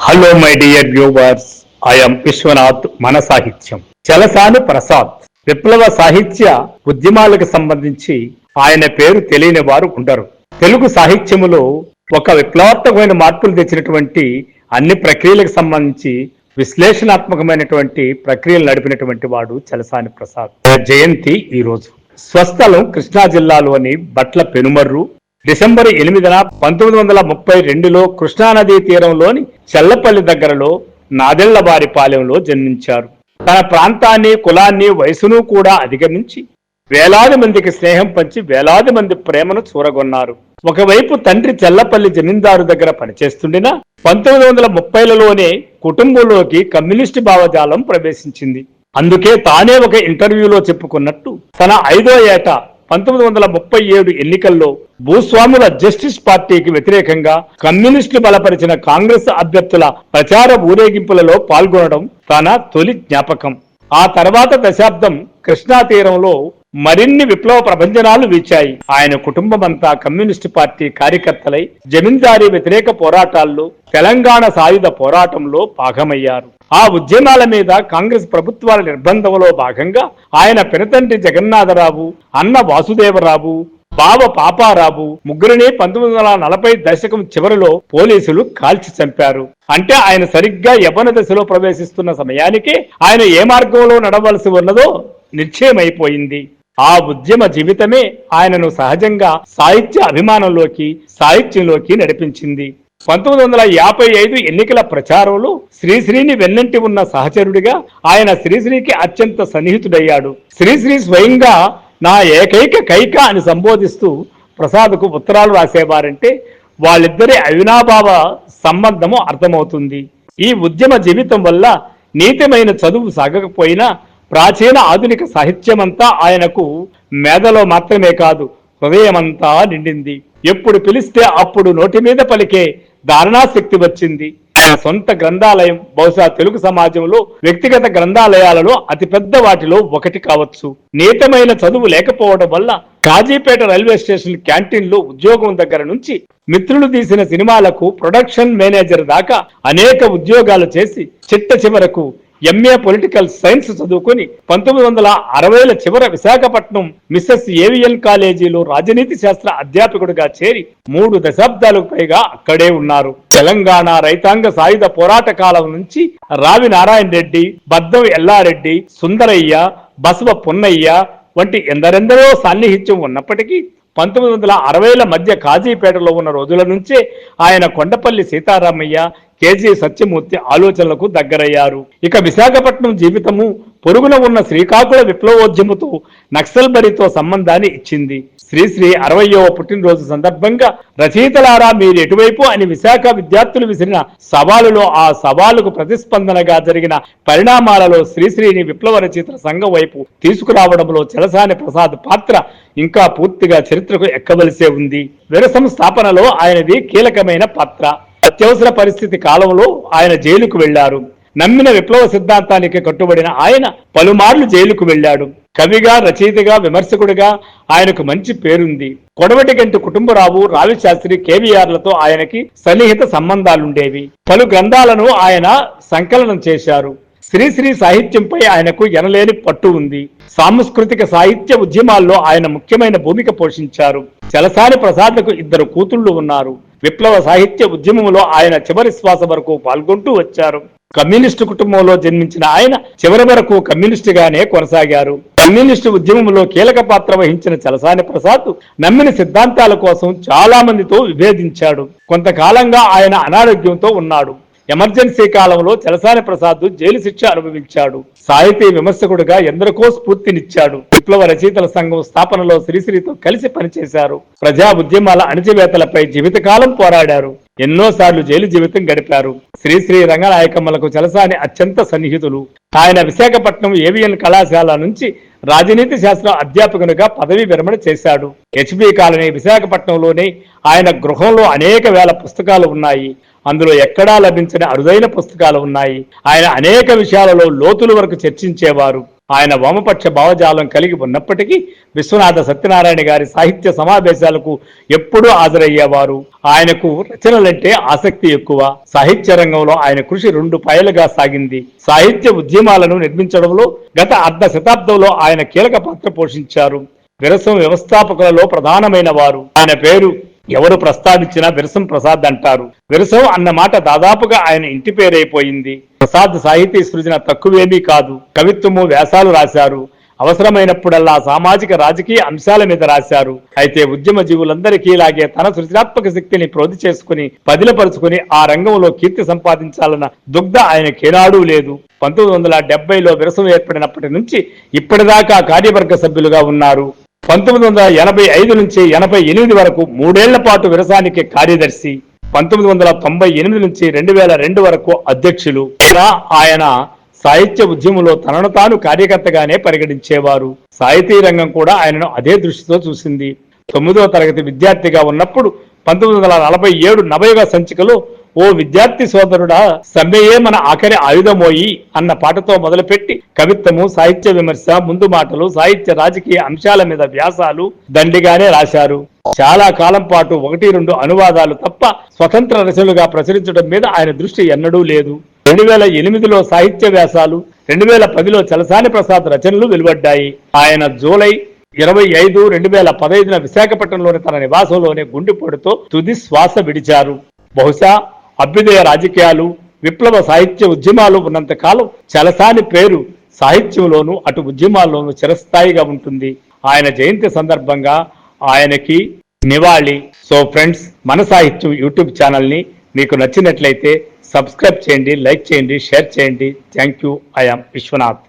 Hello my dear viewers, I'm Viswanath. మన సాహిత్యం చలసాని ప్రసాద్ విప్లవ సాహిత్య ఉద్యమాలకు సంబంధించి ఆయన పేరు తెలియని వారు ఉండరు. తెలుగు సాహిత్యములో ఒక విప్లవాత్మకమైన మార్పులు తెచ్చినటువంటి అన్ని ప్రక్రియలకు సంబంధించి విశ్లేషణాత్మకమైనటువంటి ప్రక్రియలు నడిపినటువంటి వాడు చలసాని ప్రసాద్. జయంతి ఈ రోజు. స్వస్థలం కృష్ణా జిల్లాలోని బట్ల పెనుమర్రు. డిసెంబర్ 8న 1932లో కృష్ణానదీ తీరంలోని చెల్లపల్లి దగ్గరలో నాదెళ్లవారిపాలెంలో జన్మించారు. తన ప్రాంతాన్ని, కులాన్ని, వయసును కూడా అధిగమించి వేలాది మందికి స్నేహం పంచి వేలాది మంది ప్రేమను చూరగొన్నారు. ఒకవైపు తండ్రి చెల్లపల్లి జమీందారు దగ్గర పనిచేస్తుండినా 1930లలోనే కుటుంబంలోకి కమ్యూనిస్టు భావజాలం ప్రవేశించింది. అందుకే తానే ఒక ఇంటర్వ్యూలో చెప్పుకున్నట్టు తన 5వ ఏట 1937 ఎన్నికల్లో భూస్వాముల జస్టిస్ పార్టీకి వ్యతిరేకంగా కమ్యూనిస్టులు బలపరిచిన కాంగ్రెస్ అభ్యర్థుల ప్రచార ఊరేగింపులలో పాల్గొనడం తన తొలి జ్ఞాపకం. ఆ తర్వాత దశాబ్దం కృష్ణా తీరంలో మరిన్ని విప్లవ ప్రభంజనాలు వీచాయి. ఆయన కుటుంబమంతా కమ్యూనిస్టు పార్టీ కార్యకర్తలై జమీందారీ వ్యతిరేక పోరాటాల్లో, తెలంగాణ సాయుధ పోరాటంలో భాగమయ్యారు. ఆ ఉద్యమాల మీద కాంగ్రెస్ ప్రభుత్వాల నిర్బంధంలో భాగంగా ఆయన పినతండ్రి జగన్నాథరావు, అన్న వాసుదేవరావు, బావ పాపారావు ముగ్గురిని 1940 దశకం చివరిలో పోలీసులు కాల్చి చంపారు. అంటే ఆయన సరిగ్గా యవ్వన దశలో ప్రవేశిస్తున్న సమయానికే ఆయన ఏ మార్గంలో నడవలసి ఉన్నదో నిశ్చయమైపోయింది. ఆ ఉద్యమ జీవితమే ఆయనను సహజంగా సాహిత్య అభిమానంలోకి, సాహిత్యంలోకి నడిపించింది. 1955 ఎన్నికల ప్రచారంలో శ్రీశ్రీని వెన్నంటి ఉన్న సహచరుడిగా ఆయన శ్రీశ్రీకి అత్యంత సన్నిహితుడయ్యాడు. శ్రీశ్రీ స్వయంగా నా ఏకైక కైక అని సంబోధిస్తూ ప్రసాద్కు ఉత్తరాలు రాసేవారంటే వాళ్ళిద్దరి అవినాభావ సంబంధము అర్థమవుతుంది. ఈ ఉద్యమ జీవితం వల్ల నీతిమైన చదువు సాగకపోయినా ప్రాచీన ఆధునిక సాహిత్యమంతా ఆయనకు మేధలో మాత్రమే కాదు, హృదయమంతా నిండింది. ఎప్పుడు పిలిస్తే అప్పుడు నోటి మీద పలికే ధారణాశక్తి వచ్చింది. ఆయన సొంత గ్రంథాలయం బహుశా తెలుగు సమాజంలో వ్యక్తిగత గ్రంథాలయాలలో అతిపెద్ద వాటిలో ఒకటి కావచ్చు. నీతమైన చదువు లేకపోవడం వల్ల కాజీపేట రైల్వే స్టేషన్ క్యాంటీన్లో ఉద్యోగం దగ్గర నుంచి మిత్రులు తీసిన సినిమాలకు ప్రొడక్షన్ మేనేజర్ దాకా అనేక ఉద్యోగాలు చేసి చిట్ట చివరకు ఎంఏ పొలిటికల్ సైన్స్ చదువుకుని 1960ల చివర విశాఖపట్నం మిస్సెస్ ఏవిఎన్ కాలేజీలో రాజనీతి శాస్త్ర అధ్యాపకుడిగా చేరి 3 దశాబ్దాలకు పైగా అక్కడే ఉన్నారు. తెలంగాణ రైతాంగ సాయుధ పోరాట కాలం నుంచి రావి నారాయణ రెడ్డి, బద్దం ఎల్లారెడ్డి, సుందరయ్య, బసవ పున్నయ్య వంటి ఎందరెందరో సాన్నిహిత్యం ఉన్నప్పటికీ 1960ల మధ్య కాజీపేటలో ఉన్న రోజుల నుంచే ఆయన కొండపల్లి సీతారామయ్య, కేజీ సత్యమూర్తి ఆలోచనలకు దగ్గరయ్యారు. ఇక విశాఖపట్నం జీవితము పొరుగున ఉన్న శ్రీకాకుళ విప్లవోద్యమతో, నక్సల్బరీతో సంబంధాన్ని ఇచ్చింది. శ్రీశ్రీ 60వ పుట్టినరోజు సందర్భంగా రచయితలారా మీరు ఎటువైపు అని విశాఖ విద్యార్థులు విసిరిన సవాలులో ఆ సవాలుకు ప్రతిస్పందనగా జరిగిన పరిణామాలలో శ్రీశ్రీని విప్లవ రచయితల సంఘం వైపు తీసుకురావడంలో చలసాని ప్రసాద్ పాత్ర ఇంకా పూర్తిగా చరిత్రకు ఎక్కవలసే ఉంది. విరసం స్థాపనలో ఆయనది కీలకమైన పాత్ర. అత్యవసర పరిస్థితి కాలంలో ఆయన జైలుకు వెళ్లారు. నమ్మిన విప్లవ సిద్ధాంతానికి కట్టుబడిన ఆయన పలుమార్లు జైలుకు వెళ్లాడు. కవిగా, రచయితగా, విమర్శకుడిగా ఆయనకు మంచి పేరుంది. కొడవటిగంటి కుటుంబరావు, రావిశాస్త్రి, కేవీఆర్లతో ఆయనకి సన్నిహిత సంబంధాలుండేవి. పలు గ్రంథాలను ఆయన సంకలనం చేశారు. శ్రీశ్రీ సాహిత్యంపై ఆయనకు ఎనలేని పట్టు ఉంది. సాంస్కృతిక సాహిత్య ఉద్యమాల్లో ఆయన ముఖ్యమైన భూమిక పోషించారు. చలసాని ప్రసాద్కు 2 కూతుళ్లు ఉన్నారు. విప్లవ సాహిత్య ఉద్యమంలో ఆయన చివరి శ్వాస వరకు పాల్గొంటూ వచ్చారు. కమ్యూనిస్టు కుటుంబంలో జన్మించిన ఆయన చివరి వరకు కమ్యూనిస్టుగానే కొనసాగారు. కమ్యూనిస్టు ఉద్యమంలో కీలక పాత్ర వహించిన చలసాని ప్రసాద్ నమ్మిన సిద్ధాంతాల కోసం చాలా మందితో విభేదించాడు. కొంతకాలంగా ఆయన అనారోగ్యంతో ఉన్నాడు. ఎమర్జెన్సీ కాలంలో చలసాని ప్రసాద్ జైలు శిక్ష అనుభవించాడు. సాహితీ విమర్శకుడిగా ఎందరికో స్ఫూర్తినిచ్చాడు. విప్లవ రచయితల సంఘం స్థాపనలో శ్రీశ్రీతో కలిసి పనిచేశారు. ప్రజా ఉద్యమాల అణచివేతలపై జీవితకాలం పోరాడారు. ఎన్నోసార్లు జైలు జీవితం గడిపారు. శ్రీశ్రీ రంగనాయకమ్మలకు చలసాని అత్యంత సన్నిహితులు. ఆయన విశాఖపట్నం ఏవిఎన్ కళాశాల నుంచి రాజనీతి శాస్త్ర అధ్యాపకునిగా పదవి విరమణ చేశాడు. హెచ్బి కాలనీ విశాఖపట్నంలోనే ఆయన గృహంలో అనేక వేల పుస్తకాలు ఉన్నాయి. అందులో ఎక్కడా లభించిన అరుదైన పుస్తకాలు ఉన్నాయి. ఆయన అనేక విషయాలలో లోతుల వరకు చర్చించేవారు. ఆయన వామపక్ష భావజాలం కలిగి ఉన్నప్పటికీ విశ్వనాథ సత్యనారాయణ గారి సాహిత్య సమావేశాలకు ఎప్పుడూ హాజరయ్యేవారు. ఆయనకు రచనలంటే ఆసక్తి ఎక్కువ. సాహిత్య రంగంలో ఆయన కృషి 2 పాయలుగా సాగింది. సాహిత్య ఉద్యమాలను నిర్మించడంలో గత అర్ధ శతాబ్దంలో ఆయన కీలక పాత్ర పోషించారు. విరసం వ్యవస్థాపకులలో ప్రధానమైన వారు. ఆయన పేరు ఎవరు ప్రస్తావించినా విరసం ప్రసాద్ అంటారు. విరసం అన్న మాట దాదాపుగా ఆయన ఇంటి పేరైపోయింది. ప్రసాద్ సాహితీ సృజన తక్కువేమీ కాదు. కవిత్వము, వ్యాసాలు రాశారు. అవసరమైనప్పుడల్లా సామాజిక రాజకీయ అంశాల మీద రాశారు. అయితే ఉద్యమ జీవులందరికీ ఇలాగే తన సృజనాత్మక శక్తిని ప్రోధి చేసుకుని పదిలపరుచుకుని ఆ రంగంలో కీర్తి సంపాదించాలన్న దుగ్ధ ఆయనకేనాడూ లేదు. 1970లో విరసం ఏర్పడినప్పటి నుంచి ఇప్పటిదాకా కార్యవర్గ సభ్యులుగా ఉన్నారు. 1985 నుంచి 88 వరకు 3 ఏళ్ల పాటు విరసానికి కార్యదర్శి. 1998 నుంచి 2002 వరకు అధ్యక్షులు. ఆయన సాహిత్య ఉద్యమంలో తనను తాను కార్యకర్తగానే పరిగణించేవారు. సాహితీ రంగం కూడా ఆయనను అదే దృష్టితో చూసింది. 9వ తరగతి విద్యార్థిగా ఉన్నప్పుడు 1947 నవయుగ సంచికలో ఓ విద్యార్థి సోదరుడా, సమ్మెయే మన ఆఖరి ఆయుధమోయి అన్న పాటతో మొదలుపెట్టి కవిత్వము, సాహిత్య విమర్శ, ముందు మాటలు, సాహిత్య రాజకీయ అంశాల మీద వ్యాసాలు దండిగానే రాశారు. చాలా కాలం పాటు 1-2 అనువాదాలు తప్ప స్వతంత్ర రచనలుగా ప్రచురించడం మీద ఆయన దృష్టి ఎన్నడూ లేదు. 2008లో సాహిత్య వ్యాసాలు, 2010లో చలసాని ప్రసాద్ రచనలు వెలువడ్డాయి. ఆయన జూలై 25, 2015 విశాఖపట్నంలోని తన నివాసంలోనే గుండెపోటుతో తుది శ్వాస విడిచారు. బహుశా అభ్యుదయ రాజకీయాలు, విప్లవ సాహిత్య ఉద్యమాలు ఉన్నంత కాలం చలసాని పేరు సాహిత్యంలోనూ అటు ఉద్యమాల్లోనూ చిరస్థాయిగా ఉంటుంది. ఆయన జయంతి సందర్భంగా ఆయనకి నివాళి. సో ఫ్రెండ్స్, మన సాహిత్యం యూట్యూబ్ ఛానల్ని మీకు నచ్చినట్లయితే సబ్స్క్రైబ్ చేయండి, లైక్ చేయండి, షేర్ చేయండి. Thank you. I am Vishwanath.